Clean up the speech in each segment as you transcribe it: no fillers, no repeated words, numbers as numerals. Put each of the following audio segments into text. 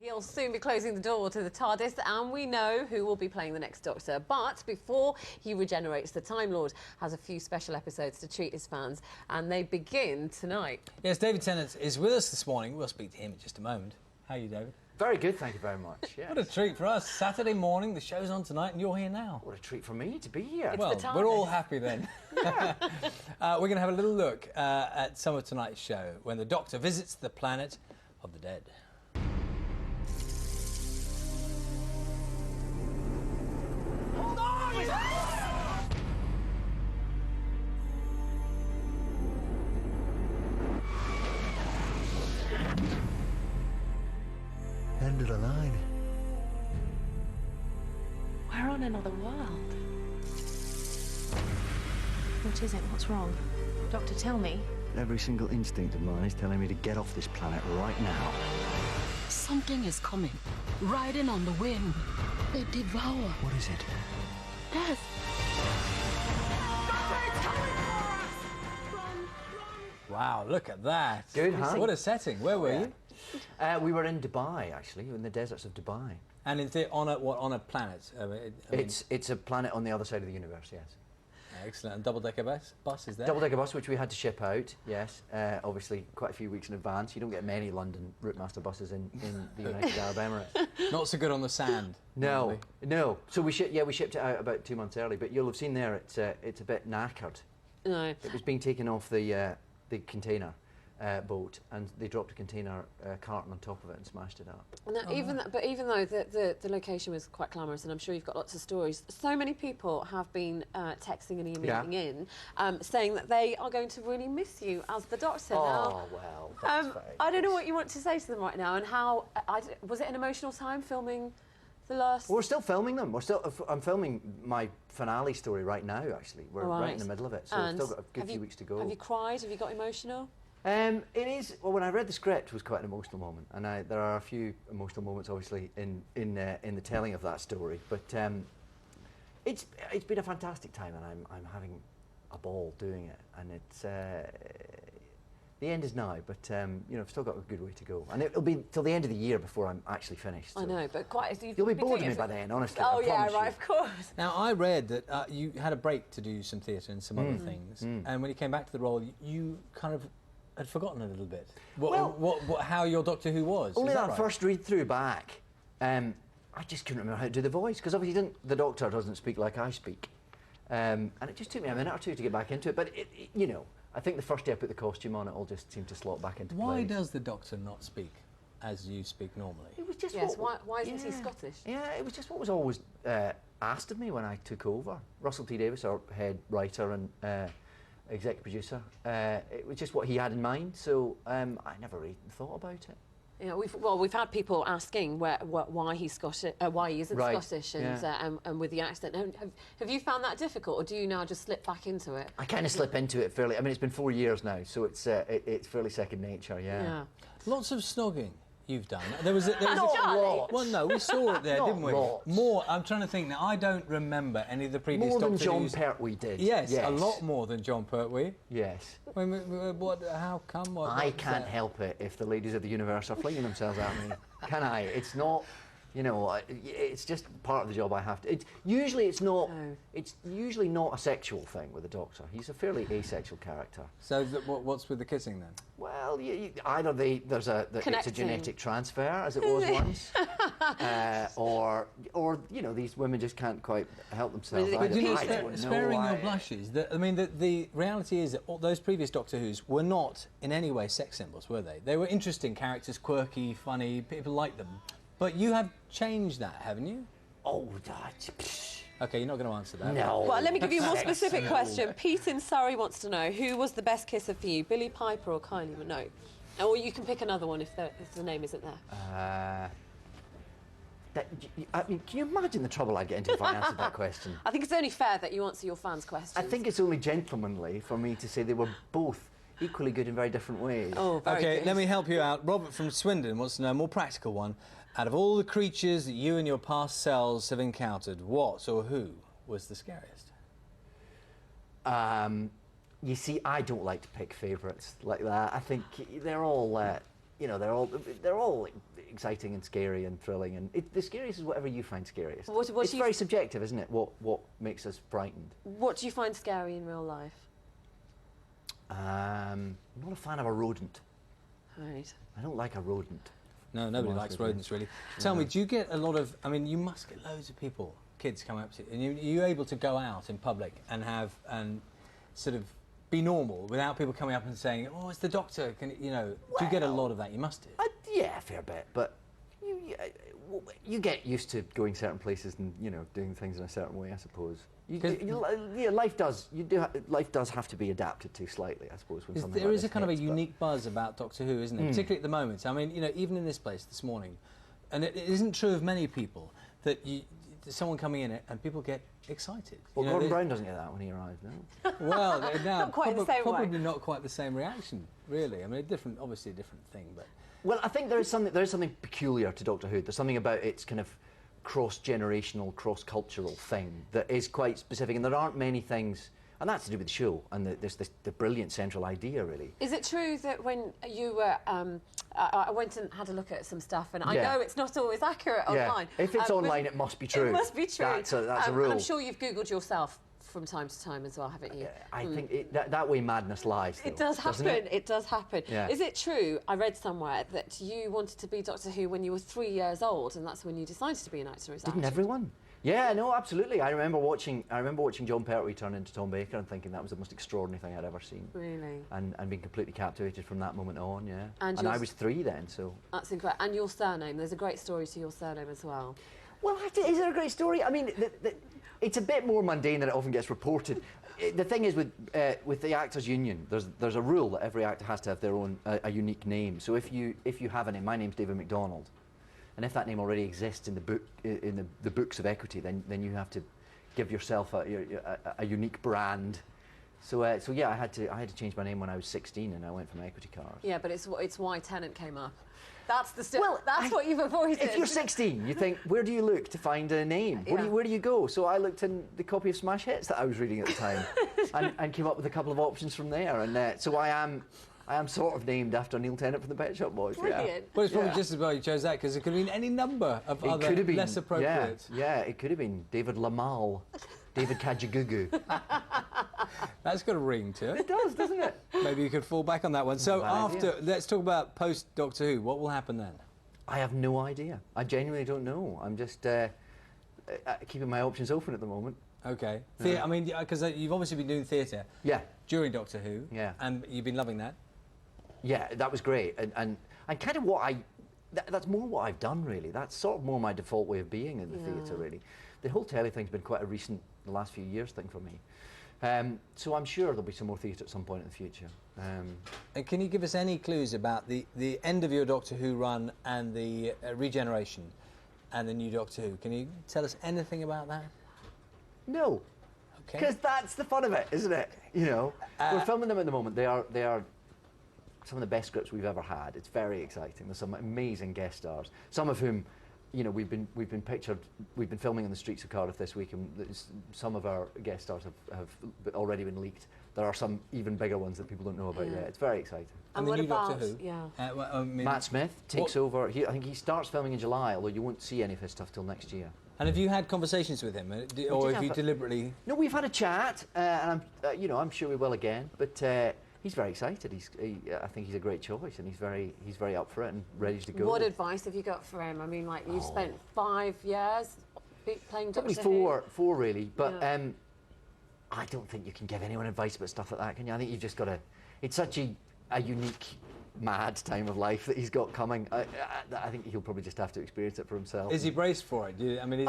He'll soon be closing the door to the TARDIS, and we know who will be playing the next Doctor. But before he regenerates, the Time Lord has a few special episodes to treat his fans, and they begin tonight. Yes, David Tennant is with us this morning. We'll speak to him in just a moment. How are you, David? Very good, thank you very much. Yes. What a treat for us. Saturday morning, the show's on tonight, and you're here now. What a treat for me to be here. Well, we're all happy then. We're going to have a little look at some of tonight's show when the Doctor visits the planet of the dead. Hold on! End of the line. We're on another world. What is it? What's wrong? Doctor, tell me. Every single instinct of mine is telling me to get off this planet right now. Something is coming, riding on the wind. They devour. What is it? Death. Wow, look at that. Good, huh? What a setting. Where were you? We were in Dubai, actually, in the deserts of Dubai. And is it on a planet? It's a planet on the other side of the universe, yes. Excellent. And double-decker bus is there? Double-decker bus, which we had to ship out, yes. Obviously, quite a few weeks in advance. You don't get many London Routemaster buses in the United Arab Emirates. Not so good on the sand. No, no. So we shipped it out about 2 months early. But you'll have seen there, it's a bit knackered. No. It was being taken off the container boat, and they dropped a container carton on top of it and smashed it up. No, even though the location was quite glamorous, and I'm sure you've got lots of stories, so many people have been texting and emailing in, saying that they are going to really miss you as the Doctor. Oh, well, that's very I don't know nice. what you want to say to them right now, and how was it an emotional time filming the last? Well, we're still filming them. I'm filming my finale story right now. Actually, we're right in the middle of it, so we've still got a good few weeks to go. Have you cried? Have you got emotional? It is. Well, when I read the script, it was quite an emotional moment, and there are a few emotional moments, obviously, in the telling of that story. But it's been a fantastic time, and I'm having a ball doing it. And it's the end is now, but you know, I've still got a good way to go, and it'll be till the end of the year before I'm actually finished. So. I know, but You'll be bored of me by then, honestly. Oh I yeah, promise right, you. of course. Now, I read that you had a break to do some theatre and some other things, and when you came back to the role, you kind of had forgotten a little bit how your Doctor Who was. Only that right? first read through back, I just couldn't remember how to do the voice, because obviously the Doctor doesn't speak like I speak, and it just took me a minute or two to get back into it. But you know, I think the first day I put the costume on, it all just seemed to slot back into Why place. does the Doctor not speak as you speak normally? It was just Why isn't he Scottish? Yeah, it was just what was always asked of me when I took over. Russell T Davies, our head writer and executive producer, it was just what he had in mind, so I never really thought about it. Yeah, we've had people asking why he's Scottish, why he isn't Scottish, and with the accent. Have you found that difficult, or do you now just slip back into it? I kind of slip into it fairly. I mean, it's been 4 years now, so it's fairly second nature. Yeah. Lots of snogging you've done. There was a lots. well, no, we saw it there, Not didn't we? lots. More. I'm trying to think now. I don't remember any of the previous More than Doctor John Who's. Pertwee did. Yes, a lot more than John Pertwee. Yes. How come? I can't help it if the ladies of the universe are flinging themselves at me. Can I? It's not. You know, it's just part of the job I have to. It's usually not. No. It's usually not a sexual thing with the Doctor. He's a fairly asexual character. So what's with the kissing then? Well, either it's a genetic transfer, as it was once, or you know, these women just can't quite help themselves. But you know, don't sparing know. your blushes. I mean, the reality is that all those previous Doctor Who's were not in any way sex symbols, were they? They were interesting characters, quirky, funny. People liked them. But you have changed that, haven't you? Oh, that. Okay, you're not going to answer that. No. Well, let me give you a more specific question. Pete in Surrey wants to know, who was the best kisser for you, Billy Piper or Kylie Minogue? Or you can pick another one if the name isn't there. I mean, can you imagine the trouble I'd get into if I answered that question? I think it's only fair that you answer your fans' questions. I think it's only gentlemanly for me to say they were both equally good in very different ways. Oh, very Okay, good. let me help you out. Robert from Swindon wants to know a more practical one. Out of all the creatures that you and your past selves have encountered, what or who was the scariest? You see, I don't like to pick favourites like that. I think they're all, you know, they're all exciting and scary and thrilling. And the scariest is whatever you find scariest. What it's very subjective, isn't it? What makes us frightened? What do you find scary in real life? I'm not a fan of a rodent. Right. I don't like a rodent. No, nobody likes rodents, really. Tell me, do you get a lot of... I mean, you must get loads of people, kids come up to you, and are you able to go out in public and sort of be normal without people coming up and saying, oh, it's the doctor, do you get a lot of that? You must do. Yeah, a fair bit, but you get used to going certain places and, doing things in a certain way, I suppose. Life does have to be adapted to slightly, I suppose. When something there like is a this kind of a hits, unique buzz about Doctor Who, isn't there? Particularly at the moment. I mean, even in this place this morning, and it isn't true of many people that someone coming in and people get excited. Well, Gordon Brown doesn't get that when he arrives, no? Well, now Not quite the same way. probably not quite the same reaction, really. I mean, obviously a different thing, but. Well, I think there is something peculiar to Doctor Who. There's something about its kind of cross-generational, cross-cultural thing that is quite specific, and there aren't many things, and that's to do with the show and the brilliant central idea, really. Is it true that when you were, I went and had a look at some stuff, and I know it's not always accurate online. If it's online, it must be true. It must be true. That's a rule. I'm sure you've Googled yourself from time to time as well, haven't you? I think that way madness lies, though, It does happen. It does happen. Yeah. Is it true? I read somewhere that you wanted to be Doctor Who when you were 3 years old, and that's when you decided to be an actor. Is that Didn't everyone? Yeah, no, absolutely. I remember watching John Pertwee turn into Tom Baker and thinking that was the most extraordinary thing I'd ever seen. Really? And being completely captivated from that moment on, yeah. And I was 3 then, so. That's incredible. And your surname. There's a great story to your surname as well. Well, is there a great story? I mean, it's a bit more mundane than it often gets reported. The thing is, with the Actors Union, there's a rule that every actor has to have their own a unique name. So if you have a name, my name's David MacDonald, and if that name already exists in the book in the books of equity, then you have to give yourself a unique brand. So yeah, I had to change my name when I was 16, and I went for my equity card. Yeah, but it's why Tennant came up. That's what you've avoided. If you're 16, you think, where do you look to find a name? Where do you go? So I looked in the copy of Smash Hits that I was reading at the time, and came up with a couple of options from there. And so I am sort of named after Neil Tennant from the Pet Shop Boys. Brilliant. Yeah. Well, it's probably just as well you chose that, because it could have been any number of other less appropriate. Yeah, it could have been David Lamal, David Kajagugu. That's got a ring to it. It does, doesn't it? Maybe you could fall back on that one. So let's talk about post Doctor Who. What will happen then? I have no idea. I genuinely don't know. I'm just keeping my options open at the moment. Okay. I mean, because you've obviously been doing theatre. Yeah. During Doctor Who. Yeah. And you've been loving that. Yeah, that was great. And kind of that's more what I've done, really. That's sort of more my default way of being in the theatre, really. The whole telly thing's been quite a recent, the last few years thing for me. So I'm sure there'll be some more theatre at some point in the future. And can you give us any clues about the end of your Doctor Who run and the regeneration and the new Doctor Who? Can you tell us anything about that? No. Okay. Because that's the fun of it, isn't it? We're filming them at the moment. They are some of the best scripts we've ever had. It's very exciting. There's some amazing guest stars, some of whom, we've been pictured. We've been filming on the streets of Cardiff this week, and some of our guest stars have already been leaked. There are some even bigger ones that people don't know about yet. It's very exciting. And the what new about, Doctor Who? Yeah. Matt Smith takes over. I think he starts filming in July, although you won't see any of his stuff till next year. And have you had conversations with him, or have you deliberately? No, we've had a chat, and I'm sure we will again. But he's very excited. I think he's a great choice, and he's very up for it and ready to go. What advice have you got for him? I mean, like, you've spent 5 years playing Doctor Who. Probably four really. But I don't think you can give anyone advice about stuff like that, can you? I think you've just got to. It's such a unique, mad time of life that he's got coming. I think he'll probably just have to experience it for himself. Is he braced for it?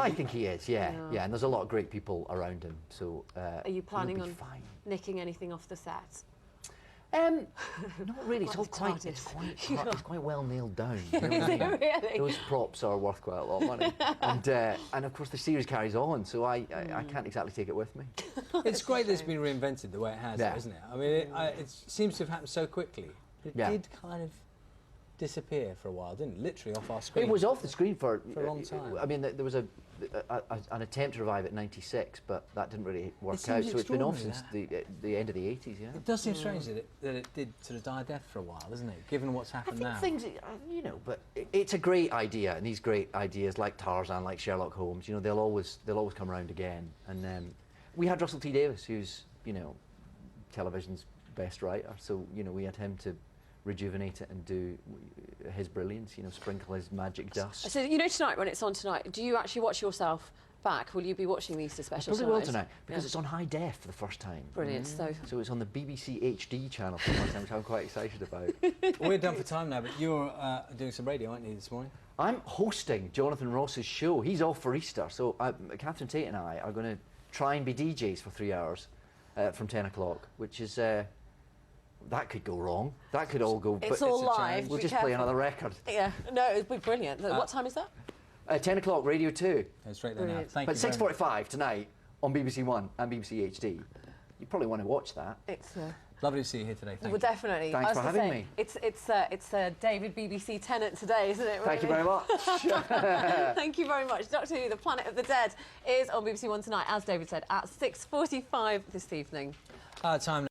I think he is. Yeah. And there's a lot of great people around him. So. Are you planning on fine. nicking anything off the set? Not really. It's quite well nailed down. You know what I mean? Really? Those props are worth quite a lot of money, and of course the series carries on, so I can't exactly take it with me. It's great that it's been reinvented the way it has, isn't it? I mean, it seems to have happened so quickly. It disappear for a while, didn't it? Literally off our screen. It was off the screen for a long time. I mean, there was an attempt to revive it in '96, but that didn't really work out. seems So it's been off extraordinary, since the end of the '80s. Yeah. It does seem strange that it did sort of die a death for a while, doesn't it? Given what's I happened think now. things, you know, but it's a great idea, and these great ideas like Tarzan, like Sherlock Holmes, you know, they'll always come around again. And we had Russell T Davies, who's, you know, television's best writer, so, you know, we had him to rejuvenate it and do his brilliance, you know, sprinkle his magic dust. So, you know, tonight, when it's on tonight, do you actually watch yourself back? Will you be watching the Easter special Probably tonight? will tonight, because it's on high def for the first time. Brilliant. So it's on the BBC HD channel for the first time, which I'm quite excited about. We're done for time now, but you're doing some radio, aren't you, this morning? I'm hosting Jonathan Ross's show. He's off for Easter, so Catherine Tate and I are going to try and be DJs for 3 hours from 10 o'clock, which is... that could go wrong. That could all go... It's but all a live. challenge. We'll be just play careful. another record. Yeah, no, it'd be brilliant. What time is that? 10 o'clock, Radio 2. It's right there now. Brilliant. Thank But you very much. 6:45 tonight on BBC One and BBC HD. You probably want to watch that. It's... Lovely to see you here today. Thank well, you. definitely. Thanks I was for gonna having say, me. It's David BBC Tennant today, isn't it? Thank you really? very much. Thank you very much. Doctor Who, The Planet of the Dead is on BBC One tonight, as David said, at 6:45 this evening. Time